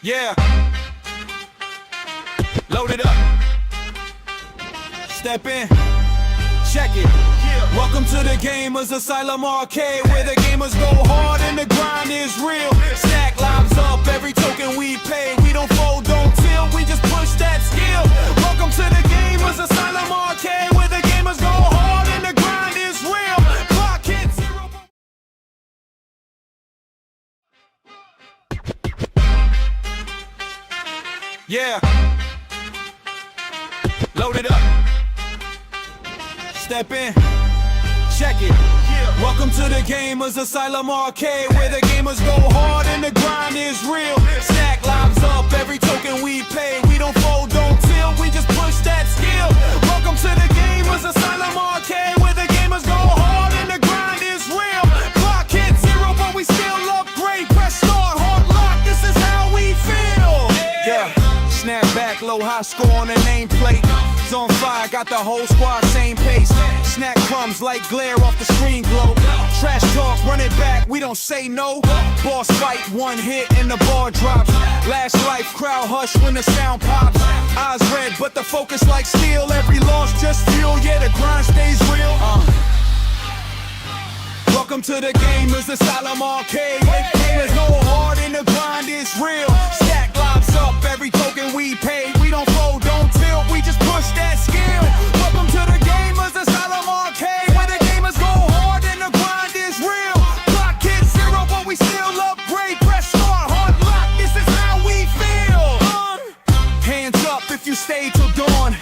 Yeah. Load it up. Step in. Check it. Welcome to the Gamers Asylum Arcade, where the gamers go hard and the grind is real. Stack lives up, every token we pay. We don't fold, don't tilt, we just push that skill. Welcome to the Gamers Asylum Arcade, where the gamers go hard and the grind is real. Clock hit zero. Yeah. Load it up. Step in. Check it. Welcome to the Gamers Asylum Arcade, where the gamers go hard and the grind is real. Stack lives up, every token we pay. We don't fold, don't tilt, we just push that skill. Welcome to the Gamers Asylum Arcade, where the gamers go hard and the grind is real. Clock hit zero, but we still upgrade. Press start, hard lock, this is how we feel. Yeah. Snap back, low high score on the nameplate. It's on fire, got the whole squad same pace. Snack crumbs like glare off the screen glow. Trash talk, run it back, we don't say no. Boss fight, one hit and the bar drops. Last life, crowd hush when the sound pops. Eyes red, but the focus like steel. Every loss just fuel, yeah, the grind stays real. Welcome to the Gamers Asylum Arcade, where gamers go hard and the grind is real. Stack lives up, every token we pay. We don't fold, don't tilt, we just push that skill. Welcome to the Gamers Asylum Arcade, where the gamers go hard and the grind is real. Clock hit zero, but we still upgrade. Press start, hard lock, this is how we feel. Hands up if you stay till dawn.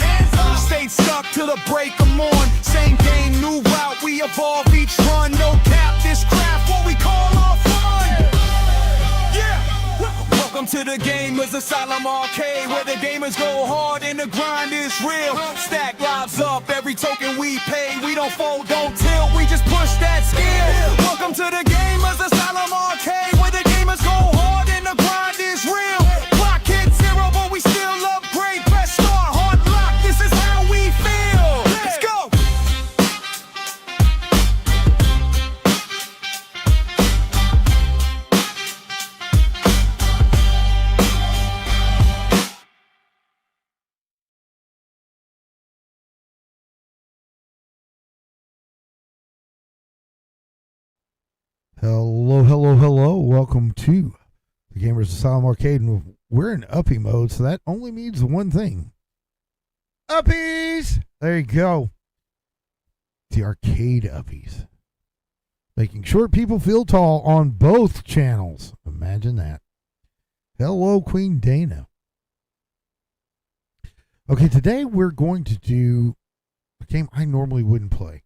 Stay stuck till the break of morn. Same game, new route, we evolve each run. No cap, this craft, what we call our fun. Yeah. Welcome to the Gamers Asylum Arcade, where the gamers go hard and the grind is real. Stack lives up, every token we pay. We don't fold, don't tilt, we just push that skill. Welcome to the Gamers Asylum Arcade, where the gamers go hard and the grind is real. Clock hit zero, but we still upgrade. Press start, hard lock, this is how we feel. Let's go. Hello, hello, hello. Welcome to the Gamers Asylum Arcade. And we're in uppie mode, so that only means one thing. Uppies! There you go. The arcade uppies. Making short people feel tall on both channels. Imagine that. Hello, Queen Dana. Okay, today we're going to do a game I normally wouldn't play,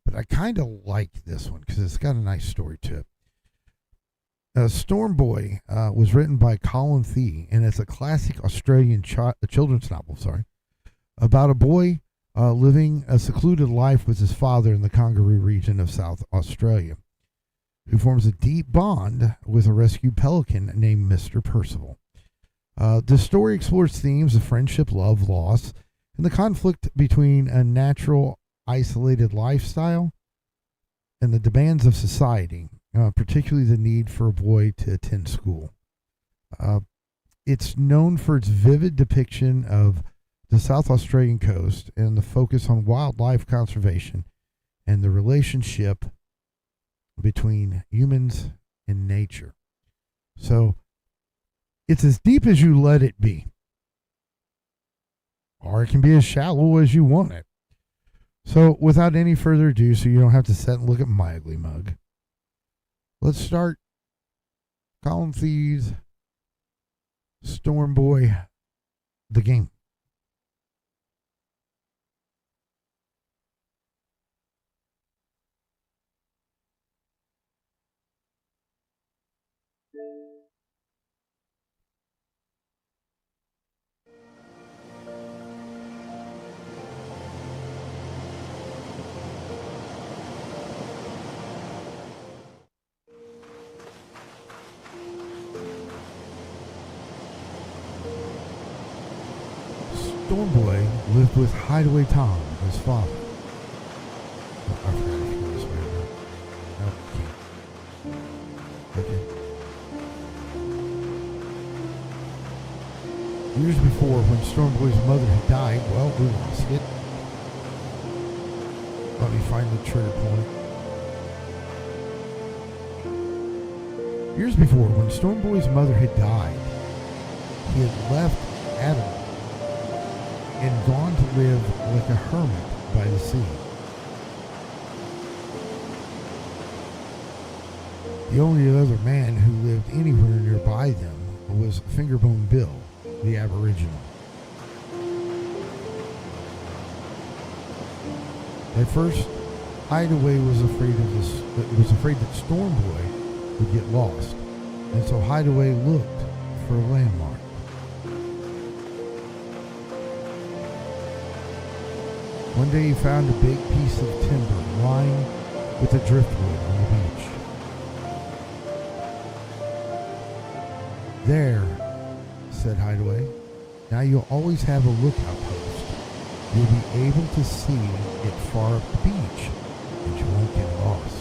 but I kind of like this one because it's got a nice story to it. Storm Boy was written by Colin Thee, and it's a classic Australian children's novel, about a boy living a secluded life with his father in the Kangaroo region of South Australia, who forms a deep bond with a rescued pelican named Mr. Percival. The story explores themes of friendship, love, loss, and the conflict between a natural, isolated lifestyle and the demands of society, particularly the need for a boy to attend school. It's known for its vivid depiction of the South Australian coast and the focus on wildlife conservation and the relationship between humans and nature. So it's as deep as you let it be, or it can be as shallow as you want it. So without any further ado, so you don't have to sit and look at my ugly mug, let's start Colin Thee's Storm Boy, the game. Storm Boy lived with Hideaway Tom, his father. Oh, I forgot if you go this way or not. No, you can't. Okay. before, when Stormboy's mother had died, well, we lost it. Let me find the trigger point. Years before, when Stormboy's mother had died, he had left Adam and gone to live like a hermit by the sea. The only other man who lived anywhere nearby them was Fingerbone Bill, the Aboriginal. At first, Hideaway was afraid that Stormboy would get lost, and so Hideaway looked for a landmark. One day he found a big piece of timber lying with the driftwood on the beach. "There," said Hideaway. "Now you'll always have a lookout post. You'll be able to see it far up the beach, and you won't get lost."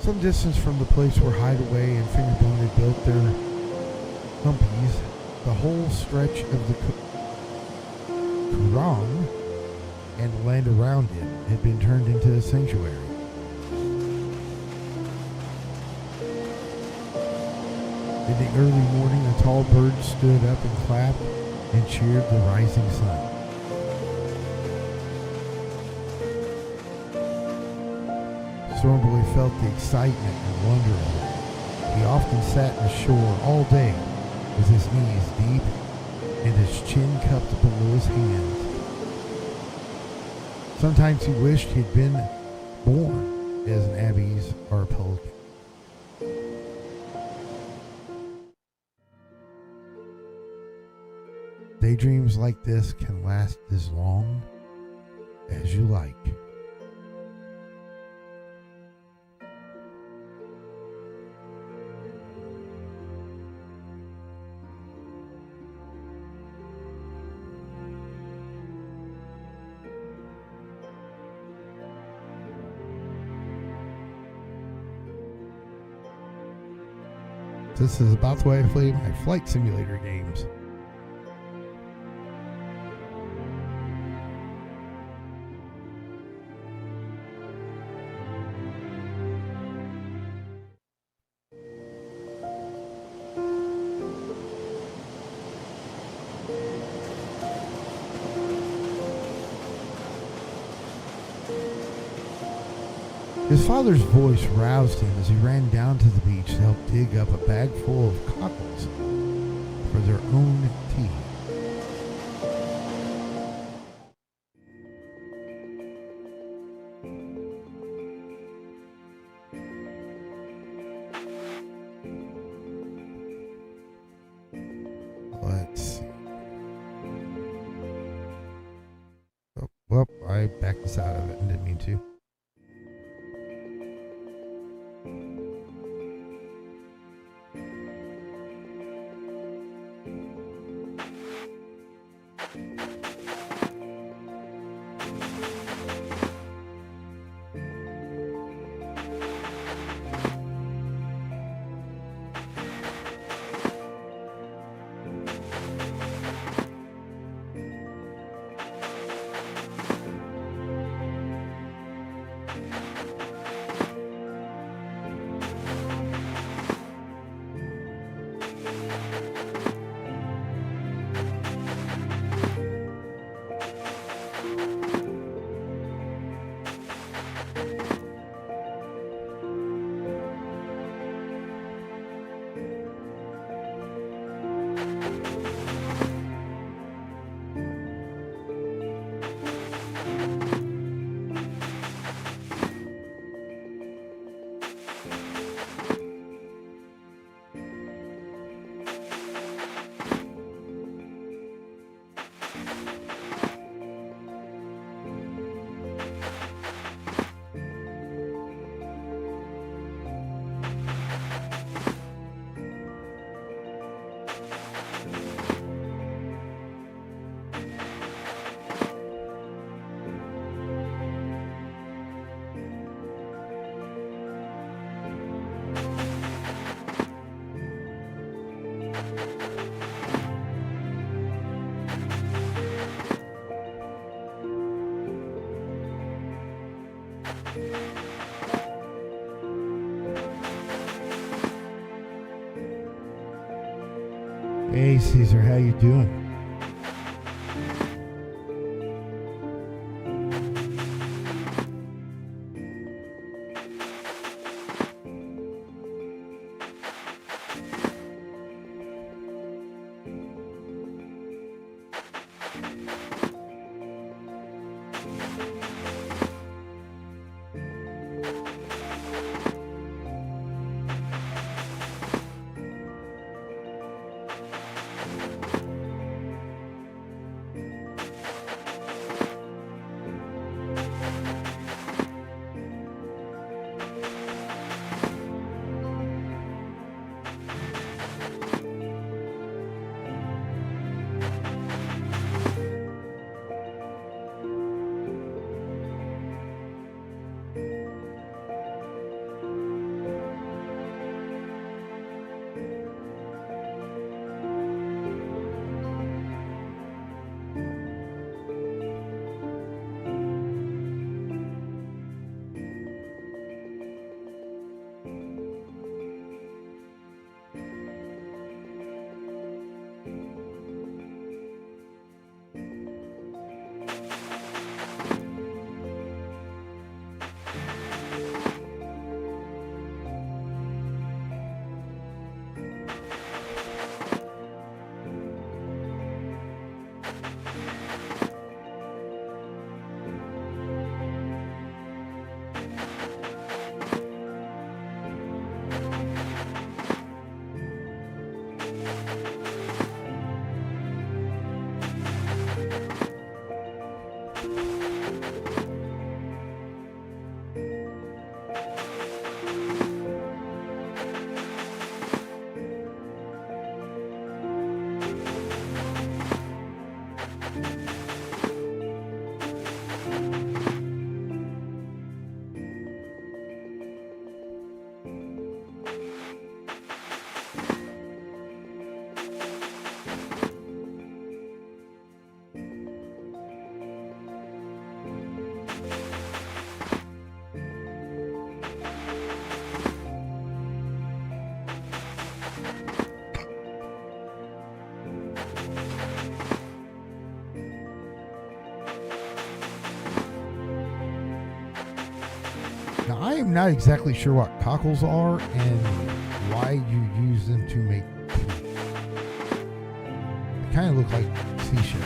Some distance from the place where Hideaway and Fingerbone had built their humpies, the whole stretch of the Kurong and the land around it had been turned into a sanctuary. In the early morning, a tall bird stood up and clapped and cheered the rising sun. Stormboy felt the excitement and wonder of it. He often sat on the shore all day with his knees deep and his chin cupped below his hands. Sometimes he wished he'd been born as an Abies or a pelican. Daydreams like this can last as long as you like. This is about the way I play my flight simulator games. His father's voice roused him as he ran down to the beach to help dig up a bag full of cockles for their own tea. Let's see. Oh, well, I backed this out of it and didn't mean to. Hey, Caesar, how you doing? Now, I am not exactly sure what cockles are and why you use them to make tea. They kind of look like seashells.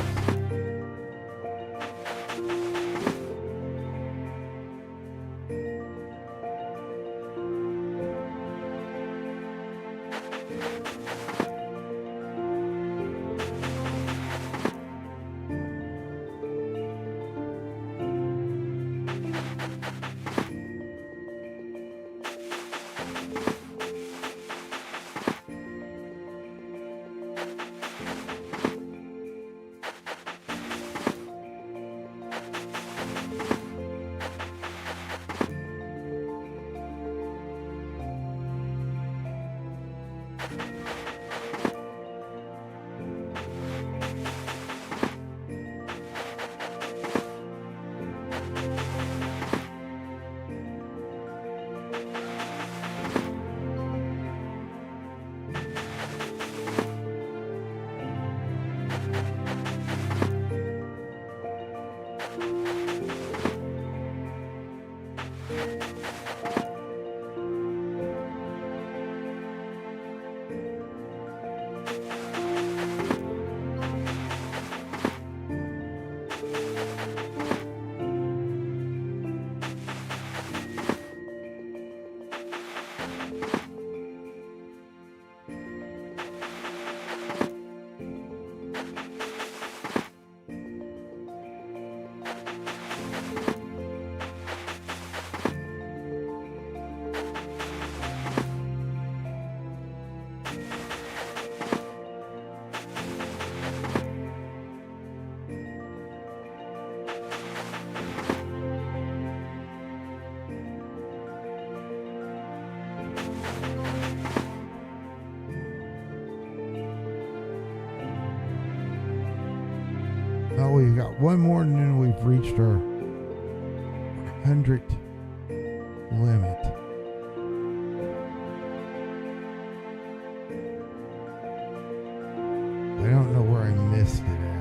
Oh, we've got one more and then we've reached our 100 limit. I don't know where I missed it at.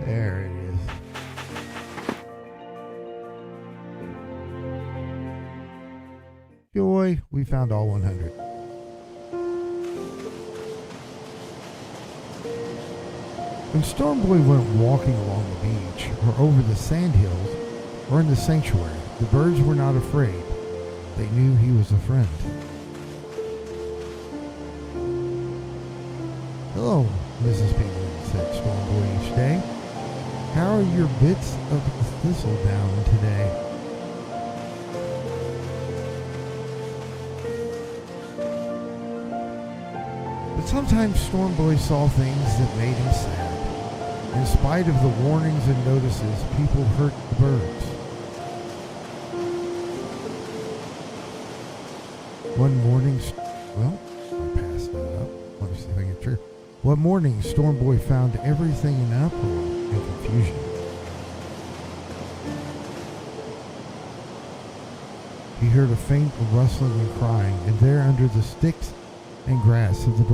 There it is. Joy, we found all 100. When Storm Boy went walking along the beach, or over the sand hills, or in the sanctuary, the birds were not afraid. They knew he was a friend. Hello, Mrs. Penguin, said Storm Boy each day. How are your bits of thistledown today? But sometimes Storm Boy saw things that made him sad. In spite of the warnings and notices, people hurt the birds. One morning, I passed that up. Let me see if I get true. One morning, Storm Boy found everything in uproar and confusion. He heard a faint rustling and crying, and there under the sticks and grass of the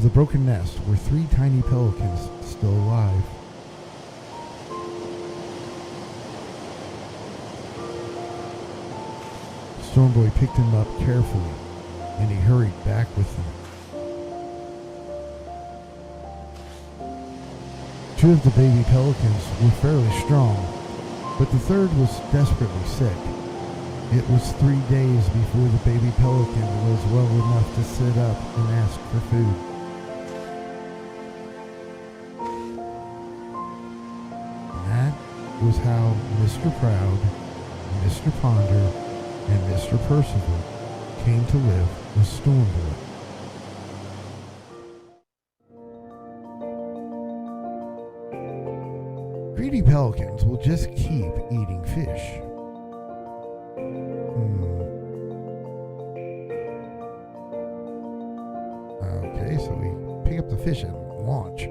broken nest were 3 tiny pelicans still alive. Storm Boy picked them up carefully, and he hurried back with them. 2 of the baby pelicans were fairly strong, but the third was desperately sick. It was 3 days before the baby pelican was well enough to sit up and ask for food. And that was how Mr. Proud, Mr. Ponder, and Mr. Percival came to live with Storm Boy. Greedy pelicans will just keep eating fish. Okay, so we pick up the fish and launch.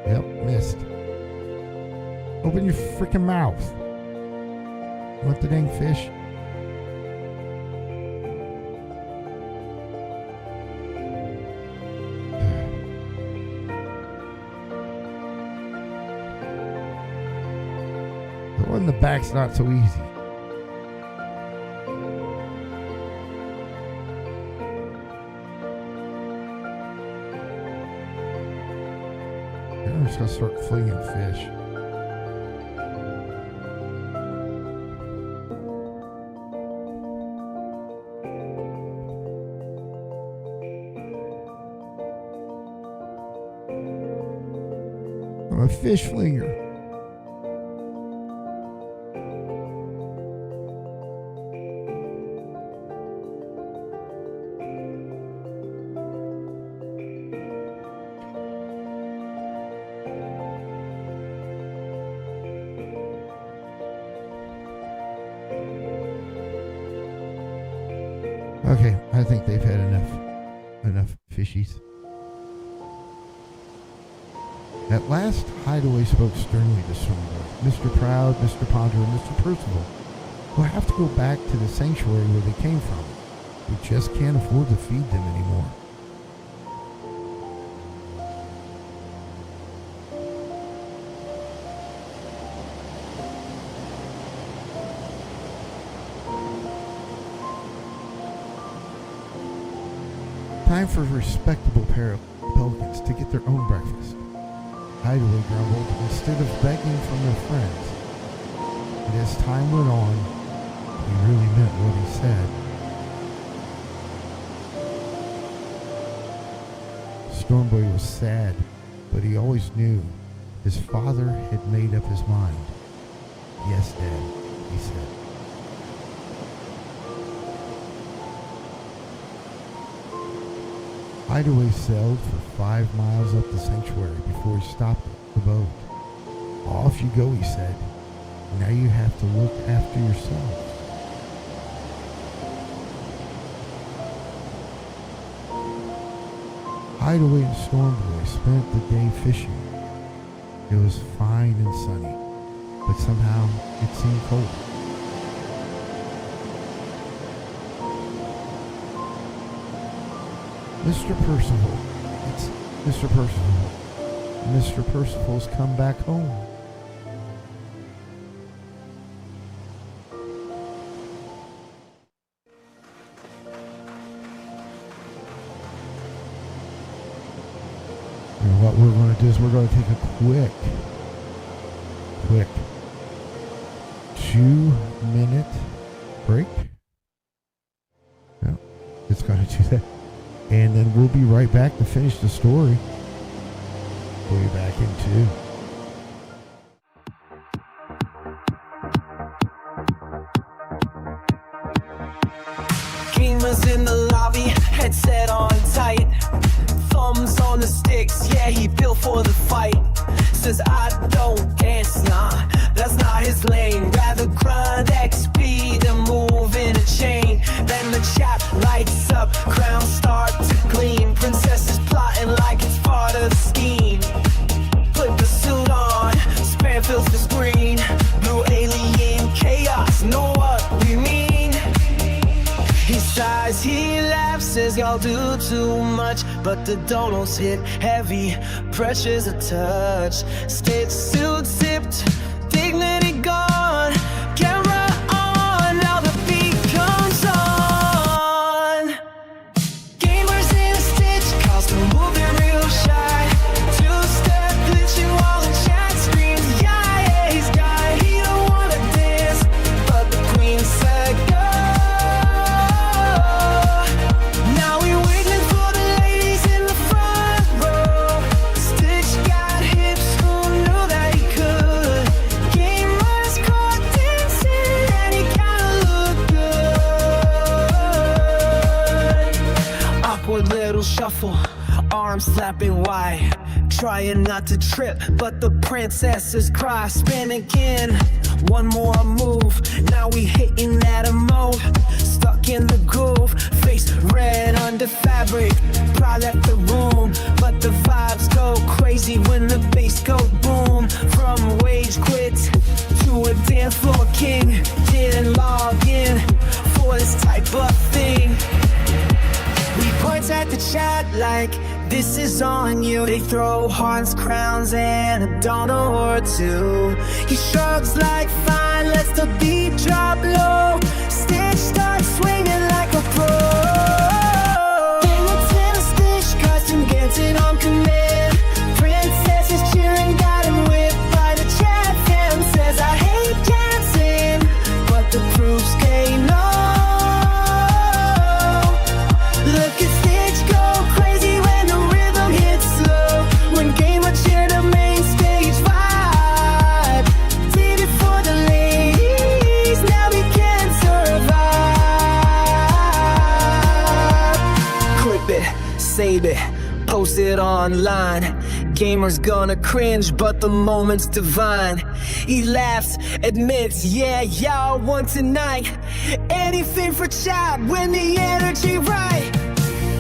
Yep, missed. Open your freaking mouth. Want the dang fish? The one in the back's not so easy. I'm just gonna start flinging fish. I'm a fish flinger. Okay, I think they've had enough fishies. At last, Hideaway spoke sternly to Storm Boy. Mr. Proud, Mr. Ponder, and Mr. Percival will have to go back to the sanctuary where they came from. We just can't afford to feed them anymore. Time for respectable pelicans to get their own breakfast. Hideaway grumbled instead of begging from their friends. And as time went on, he really meant what he said. Storm Boy was sad, but he always knew His father had made up his mind. Yes, Dad, he said. Hideaway sailed for 5 miles up the sanctuary before he stopped the boat. Off you go, he said. Now you have to look after yourself. Hideaway and Stormboy spent the day fishing. It was fine and sunny, but somehow it seemed cold. Mr. Percival, it's Mr. Percival. Mr. Percival's come back home. And what we're going to do is we're going to take a quick 2-minute break. No, it's going to do that. And then we'll be right back to finish the story. We'll be back in 2. Gamers in the lobby, headset on tight. Thumbs on the sticks, yeah, he built for the fight. Says I don't dance, nah, that's not his lane. Rather grind XP than move in a chain. Then the chat lights up, crowns start to gleam. Princesses plotting like it's part of the scheme. Put the suit on, spam fills the screen. Blue alien chaos, know what we mean. He sighs, he laughs, says y'all do too much. But the donos hit heavy, pressure's a touch. State suit zipped, dignity gone. Camera on, now the beat comes on. Gamers in a stitch, costume moving real shy. Two-step glitching while the chat screams. Yeah, he's got, he don't wanna dance, but the queen said go. Now we waiting for the ladies in the front row. Stitch got hips, who knew that he could? Gamers caught dancing and he kinda looked good. Awkward little shuffle, arms slapping wide. Trying not to trip, but the princesses cry. Spin again, one more move. Now we hitting that emote. Stuck in the groove, face red under fabric. Pride left the room, but the vibes go crazy when the bass go boom. From wage quit to a dance floor king. Didn't log in for this type of thing. He points at the chat like this is on you. They throw hearts, crowns, and a dollar or two. He shrugs like fine, lets the beat drop low. Stitch starts swinging like a pro. In the tennis Stitch costume gets it on command. Princess is cheering, got him whipped by the chat fam. Says I hate dancing, but the proof's gain no. Look at Stitch go crazy when the rhythm hits slow. When Gamer cheer the main stage vibe. Did it for the ladies, now we can survive. Clip it, save it, post it online. Gamers gonna cringe, but the moment's divine. He laughs, admits, yeah, y'all won tonight. Anything for chat when the energy right.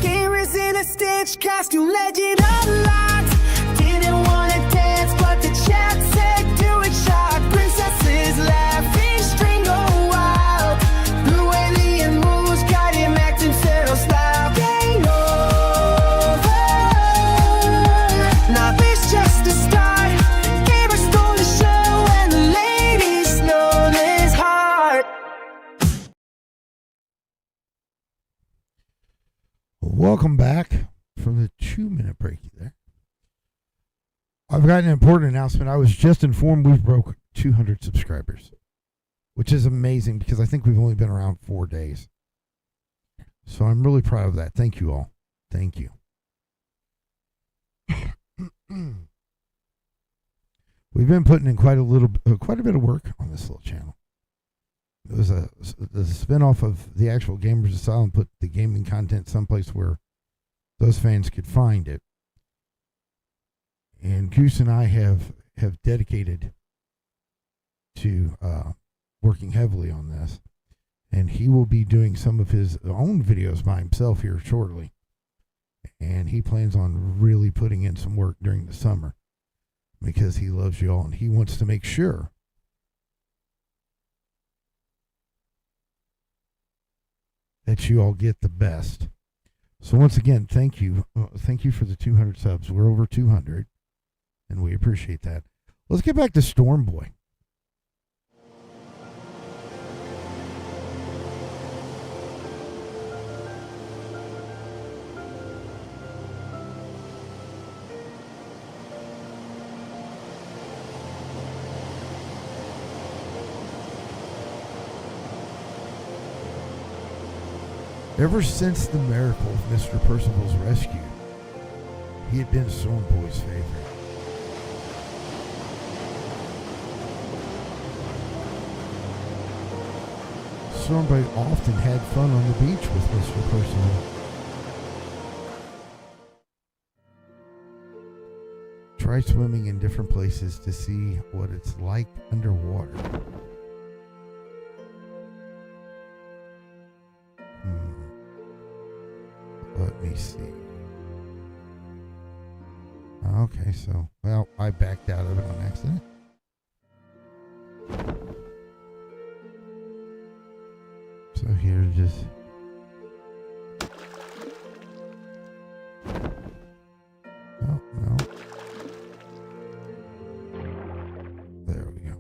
Gamers in a Stitch costume, legend unlocked. Didn't wanna dance, but the chat said do it sharp. Princesses laughing, string go wild. Blue alien moves, got him acting feral style. Game over. Now this just the start. Gamers stole the show and the ladies stole his heart. Welcome back from the 2-minute break there. I've got an important announcement. I was just informed we broke 200 subscribers, which is amazing because I think we've only been around 4 days. So I'm really proud of that. Thank you all. Thank you. we've been putting in quite a bit of work on this little channel. It was the spinoff of the actual Gamers Asylum, put the gaming content someplace where those fans could find it. And Goose and I have dedicated to working heavily on this. And he will be doing some of his own videos by himself here shortly. And he plans on really putting in some work during the summer because he loves you all and he wants to make sure that you all get the best. So once again, thank you. Thank you for the 200 subs. We're over 200, and we appreciate that. Let's get back to Storm Boy. Ever since the miracle of Mr. Percival's rescue, he had been Storm Boy's favorite. Storm Boy often had fun on the beach with Mr. Percival. Try swimming in different places to see what it's like underwater. Let me see. Okay, so, well, I backed out of it on accident. So here, just... Oh, no. There we go.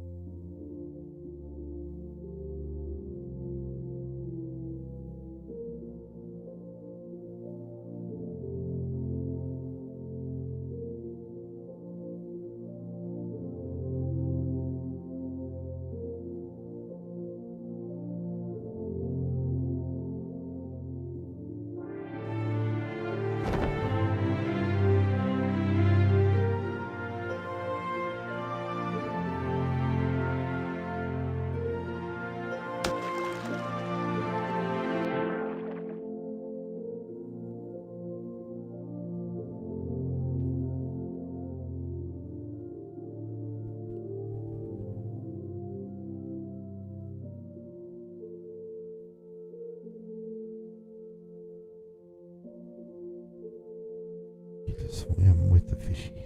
Swim with the fishies.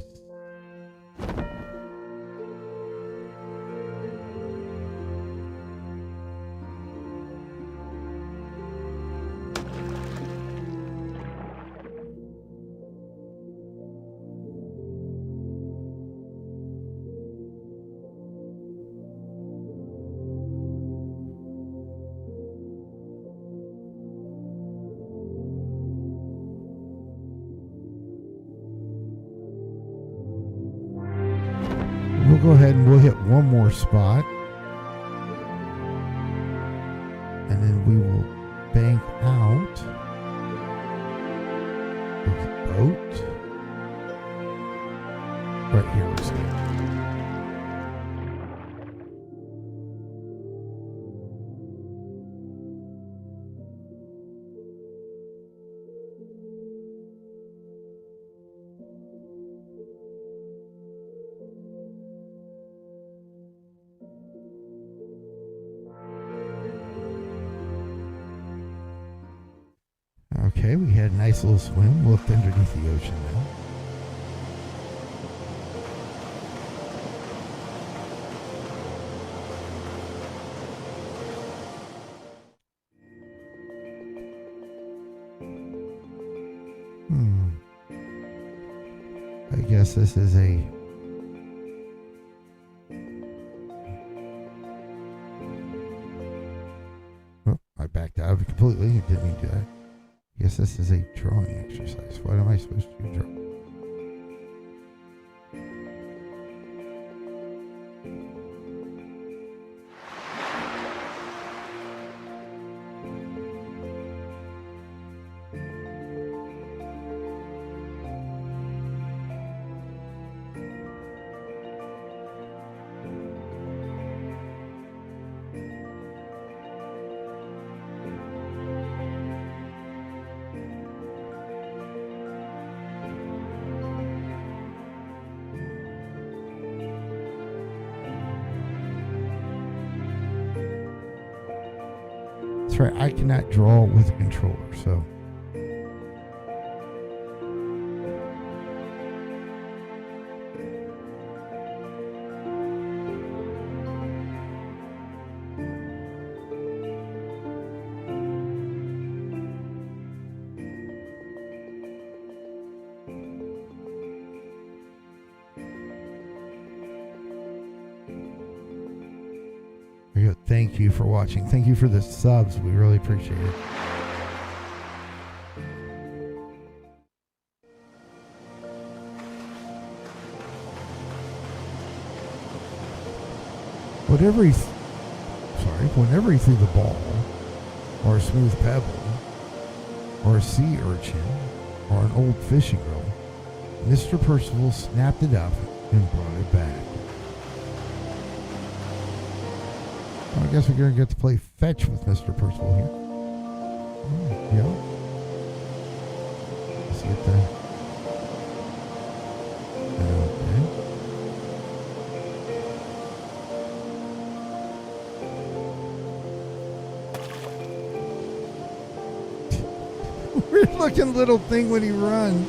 We'll go ahead and we'll hit one more spot. And then we will bank out with the boat. Right here, let's see. Okay, we had a nice little swim. We'll look underneath the ocean now. I guess this is a... Oh, I backed out of it completely. I didn't mean to do that. I guess this is a drawing exercise. What am I supposed to draw? That's right. I cannot draw with a controller, so. Thank you for watching. Thank you for the subs. We really appreciate it. Whenever he threw the ball, or a smooth pebble, or a sea urchin, or an old fishing rod, Mr. Percival snapped it up and brought it back. I guess we're going to get to play fetch with Mr. Percival here. Yeah. Let's get that. Okay. Weird looking little thing when he runs.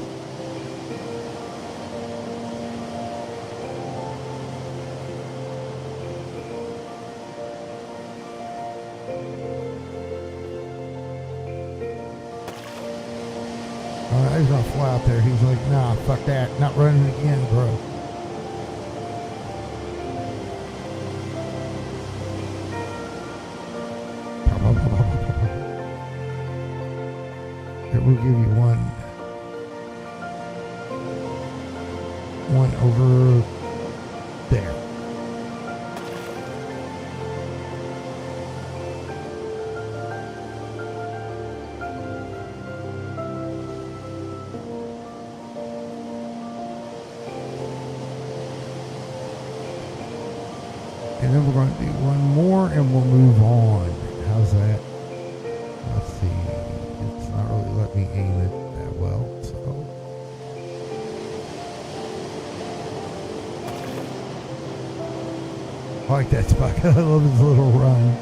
He's gonna fly out there. He's like, nah, fuck that. Not running again, bro. Here, we'll give you one over there. And then we're going to do one more and we'll move on. How's that? Let's see. It's not really letting me aim it that well, so. I like that spot. I love his little run.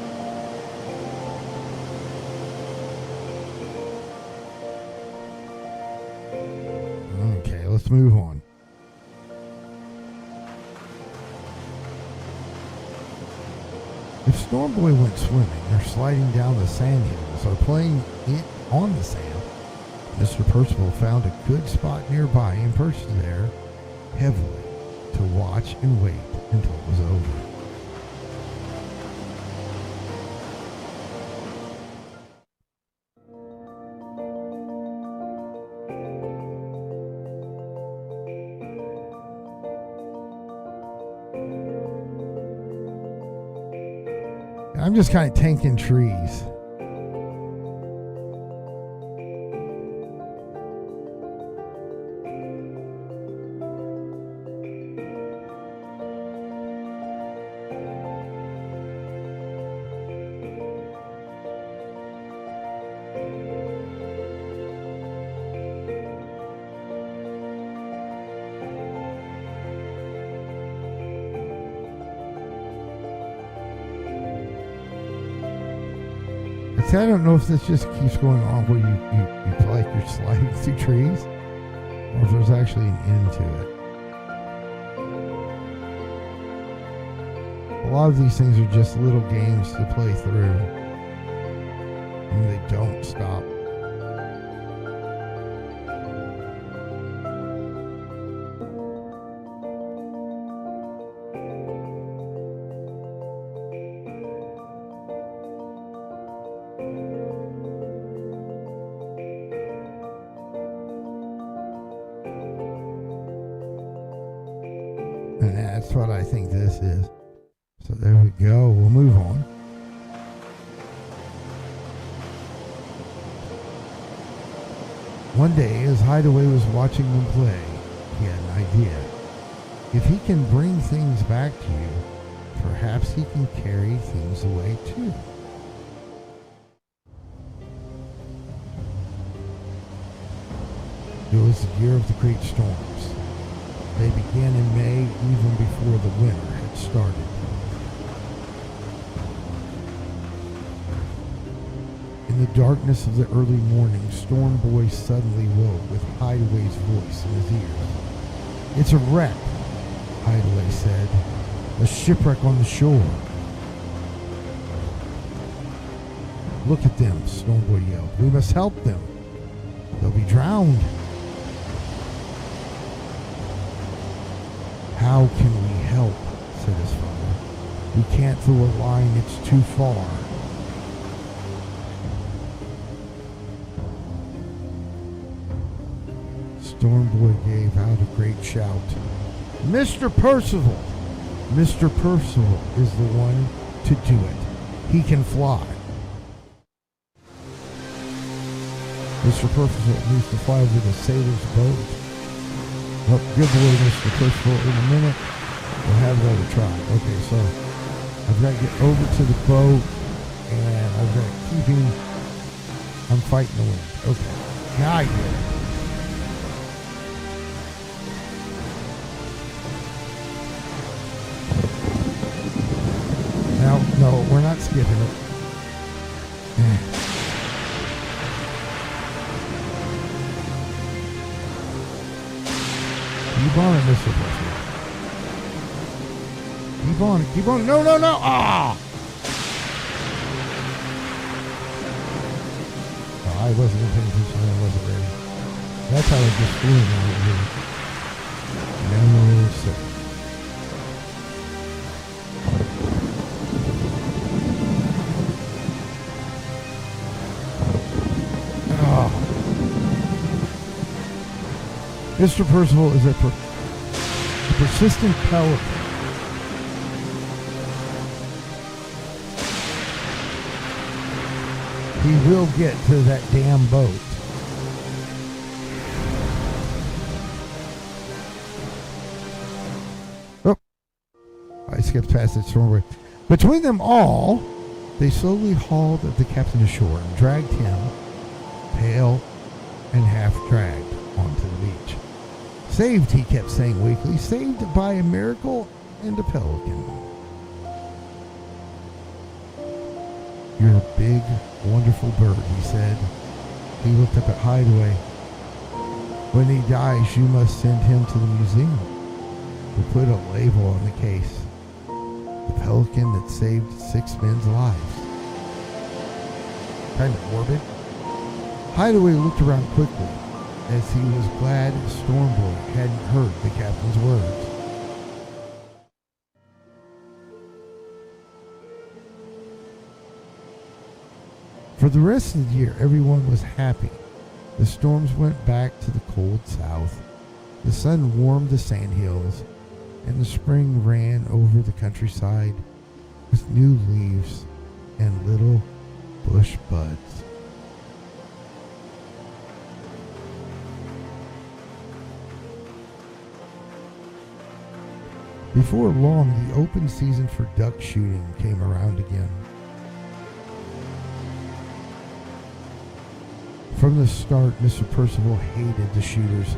Okay, let's move on. If Storm Boy went swimming or sliding down the sand hills or playing it on the sand, Mr. Percival found a good spot nearby and perched there heavily to watch and wait until it was over. I'm just kind of tanking trees. I don't know if this just keeps going on where you feel like you're sliding through trees, or if there's actually an end to it. A lot of these things are just little games to play through, and they don't stop. And that's what I think this is. So there we go. We'll move on. One day, as Hideaway was watching them play, he had an idea. If he can bring things back to you, perhaps he can carry things away too. It was the year of the great storms. They began in May, even before the winter had started. darkness of the early morning, Storm Boy suddenly woke with Hideaway's voice in his ears. "It's a wreck," Hideaway said. "A shipwreck on the shore." "Look at them," Storm Boy yelled. "We must help them. They'll be drowned." "How can we help?" said his father. "We can't throw a line, it's too far." Storm Boy gave out a great shout. "Mr. Percival! Mr. Percival is the one to do it. He can fly." Mr. Percival needs to fly over the sailor's boat. "Oh, good boy, Mr. Percival. In a minute, we'll have another try." Okay, so I've got to get over to the boat, and I've got to keep him. I'm fighting the wind. Okay, now I get it. No, we're not skipping it. Keep on it, Mr. Percival. Keep on it, keep on it. No, no, no! Ah! Oh, I wasn't paying attention, I wasn't ready. That's how I just flew in here. No, sir. Mr. Percival is a persistent pelican. He will get to that damn boat. Oh, I skipped past that storm. Between them all, they slowly hauled the captain ashore and dragged him, pale and half dragged, onto the beach. "Saved," he kept saying weakly, "saved by a miracle and a pelican." "You're a big, wonderful bird," he said. He looked up at Hideaway. "When he dies, you must send him to the museum. We'll put a label on the case. The pelican that saved 6 men's lives." Kind of morbid. Hideaway looked around quickly, as he was glad Storm Boy hadn't heard the captain's words. For the rest of the year, everyone was happy. The storms went back to the cold south. The sun warmed the sandhills, and the spring ran over the countryside with new leaves and little bush buds. Before long, the open season for duck shooting came around again. From the start, Mr. Percival hated the shooters.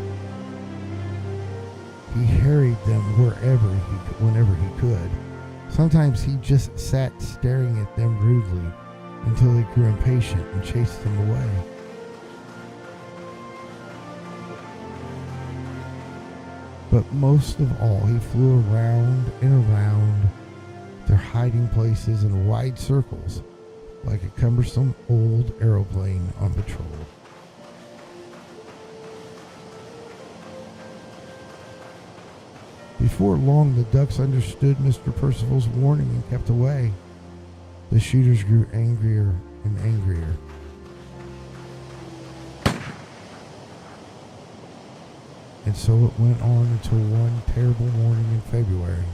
He harried them whenever he could. Sometimes he just sat staring at them rudely until they grew impatient and chased them away. But most of all, he flew around and around their hiding places in wide circles, like a cumbersome old aeroplane on patrol. Before long, the ducks understood Mr. Percival's warning and kept away. The shooters grew angrier and angrier. And so it went on until one terrible morning in February.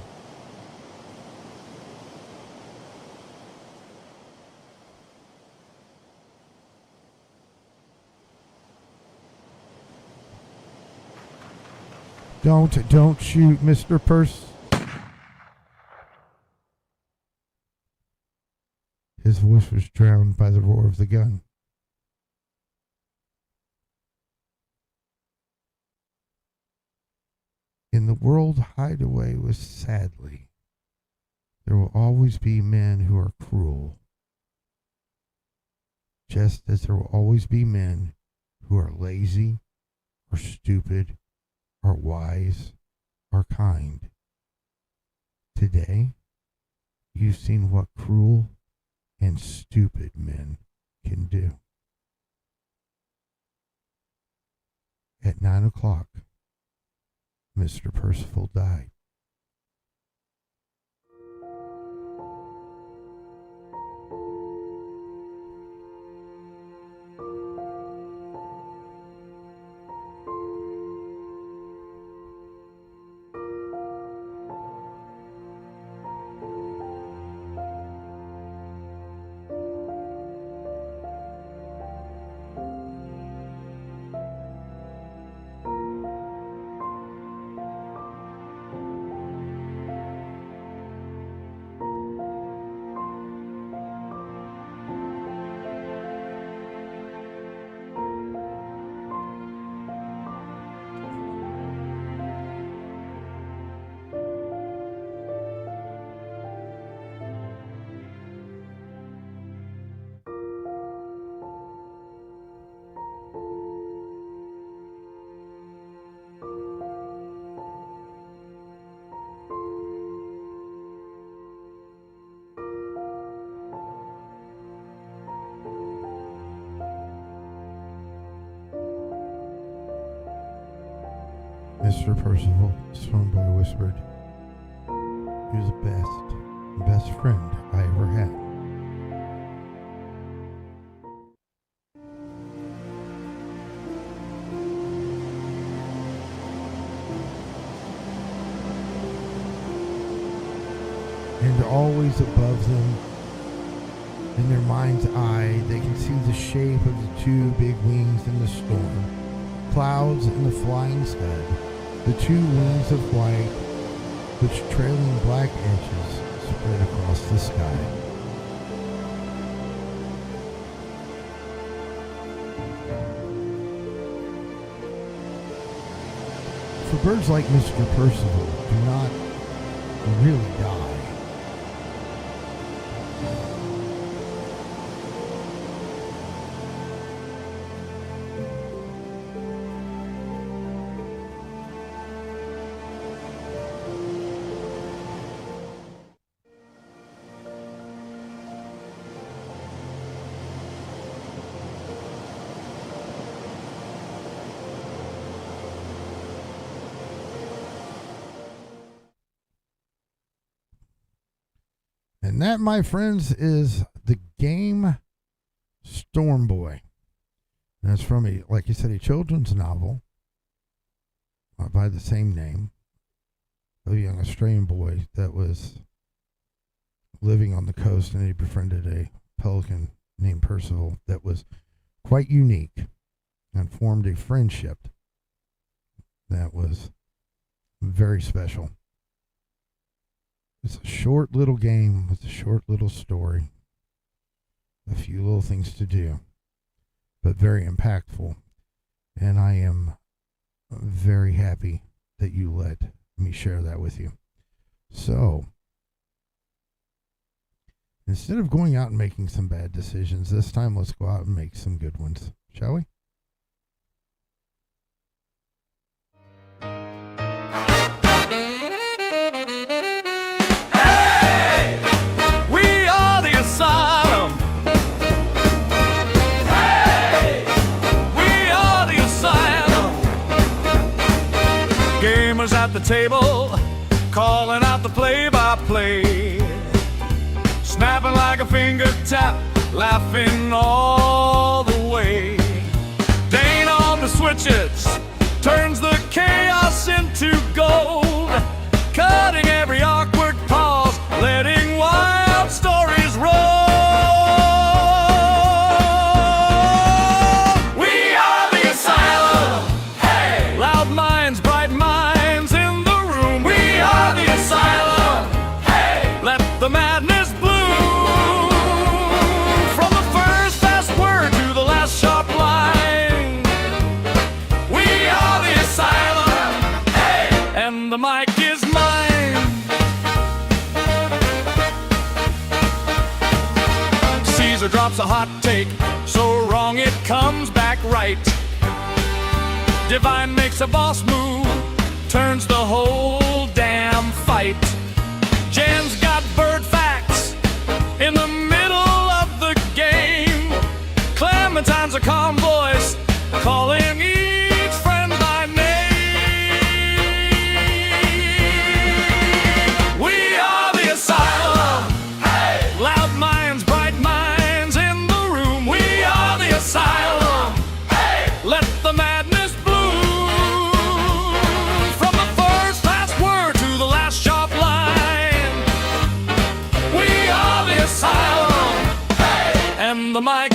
Don't shoot, Mr. Perce. His voice was drowned by the roar of the gun. In the world Hideaway was sadly, there will always be men who are cruel. just as there will always be men who are lazy or stupid or wise or kind. Today, you've seen what cruel and stupid men can do. At 9 o'clock, Mr. Percival died. Mr. Percival, Stormboy whispered, "You're the best friend I ever had." And always above them, in their mind's eye, they can see the shape of the two big wings in the storm, clouds in the flying scud, the two wings of white, which trailing black edges spread across the sky. For birds like Mr. Percival do not really die. And that, my friends, is the game Storm Boy. And it's from like you said, a children's novel by the same name, a young Australian boy that was living on the coast, and he befriended a pelican named Percival that was quite unique and formed a friendship that was very special. It's a short little game with a short little story, a few little things to do, but very impactful. And I am very happy that you let me share that with you. So, instead of going out and making some bad decisions, this time let's go out and make some good ones, shall we? At the table, calling out the play-by-play, snapping like a finger tap, laughing all the way. Dane on the switches turns the chaos into gold, cutting every awkward pause, letting wild stories roll. We are the asylum. Hey, loud minds, bright minds. The madness bloom, from the first fast word to the last sharp line. We are the asylum, hey, and the mic is mine. Caesar producer drops a hot take, so wrong it comes back right. Divine makes a boss move, turns the whole damn fight. Jan's got bird facts in the middle of the game. Clementine's a calm voice, calling each friend by name. We are the asylum. Hey! Loud minds, bright minds in the room. We are the asylum. Hey! Let the madness bloom. From the first last word to the last sharp line. We are the asylum. Hey! And the mic